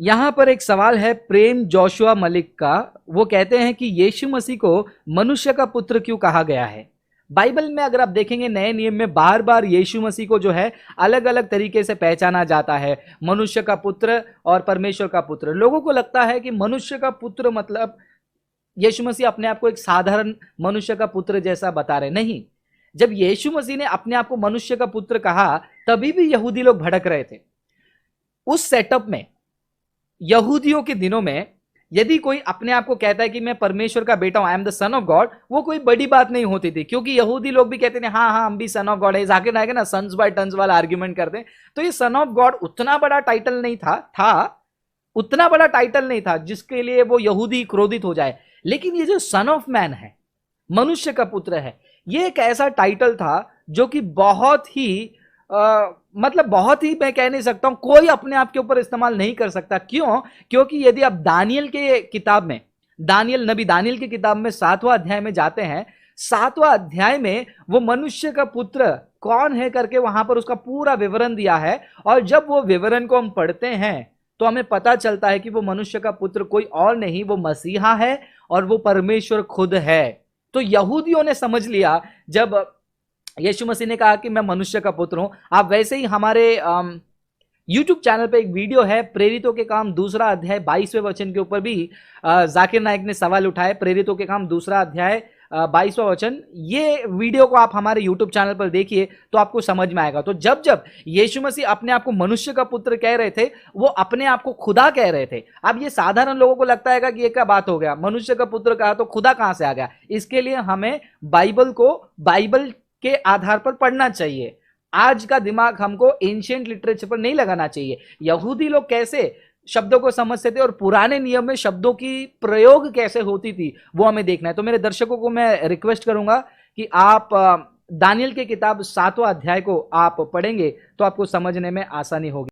यहां पर एक सवाल है प्रेम जोशुआ मलिक का। वो कहते हैं कि यीशु मसीह को मनुष्य का पुत्र क्यों कहा गया है। बाइबल में अगर आप देखेंगे नए नियम में बार बार यीशु मसीह को जो है अलग अलग तरीके से पहचाना जाता है, मनुष्य का पुत्र और परमेश्वर का पुत्र। लोगों को लगता है कि मनुष्य का पुत्र मतलब यीशु मसीह अपने आप को एक साधारण मनुष्य का पुत्र जैसा बता रहे। नहीं, जब यीशु मसीह ने अपने आप को मनुष्य का पुत्र कहा तभी भी यहूदी लोग भड़क रहे थे। उस सेटअप में यहूदियों के दिनों में यदि कोई अपने आप को कहता है कि मैं परमेश्वर का बेटा हूं, I am the son of God, वो कोई बड़ी बात नहीं होती थी, क्योंकि यहूदी लोग भी कहते थे हाँ हाँ हम भी सन ऑफ गॉड है। जाकिर नायक ना सन्स बाय टन्स वाला आर्ग्यूमेंट करते हैं। तो ये सन ऑफ गॉड उतना बड़ा टाइटल नहीं था उतना बड़ा टाइटल नहीं था जिसके लिए वो यहूदी क्रोधित हो जाए। लेकिन ये जो सन ऑफ मैन है, मनुष्य का पुत्र है, ये एक ऐसा टाइटल था जो कि बहुत ही मतलब बहुत ही, मैं कह नहीं सकता हूं कोई अपने आप के ऊपर इस्तेमाल नहीं कर सकता। क्यों? क्योंकि यदि आप दानियल के किताब में, दानियल की किताब में 7वां अध्याय में जाते हैं, 7वां अध्याय में वो मनुष्य का पुत्र कौन है करके वहां पर उसका पूरा विवरण दिया है। और जब वो विवरण को हम पढ़ते हैं तो हमें पता चलता है कि वो मनुष्य का पुत्र कोई और नहीं, वो मसीहा है और वो परमेश्वर खुद है। तो यहूदियों ने समझ लिया जब यीशु मसीह ने कहा कि मैं मनुष्य का पुत्र हूं। आप वैसे ही हमारे यूट्यूब चैनल पे एक वीडियो है प्रेरितों के काम 2 अध्याय 22वें वचन के ऊपर भी जाकिर नायक ने सवाल उठाए। प्रेरितों के काम 2 अध्याय 22वां वचन, ये वीडियो को आप हमारे यूट्यूब चैनल पर देखिए तो आपको समझ में आएगा। तो जब जब यीशु मसीह अपने आप को मनुष्य का पुत्र कह रहे थे, वो अपने आप को खुदा कह रहे थे। अब ये साधारण लोगों को लगता है कि ये क्या बात हो गया, मनुष्य का पुत्र कहा तो खुदा कहां से आ गया। इसके लिए हमें बाइबल के आधार पर पढ़ना चाहिए। आज का दिमाग हमको एंशिएंट लिटरेचर पर नहीं लगाना चाहिए। यहूदी लोग कैसे शब्दों को समझते थे और पुराने नियम में शब्दों की प्रयोग कैसे होती थी वो हमें देखना है। तो मेरे दर्शकों को मैं रिक्वेस्ट करूंगा कि आप दानियल की किताब 7वां अध्याय को आप पढ़ेंगे तो आपको समझने में आसानी होगी।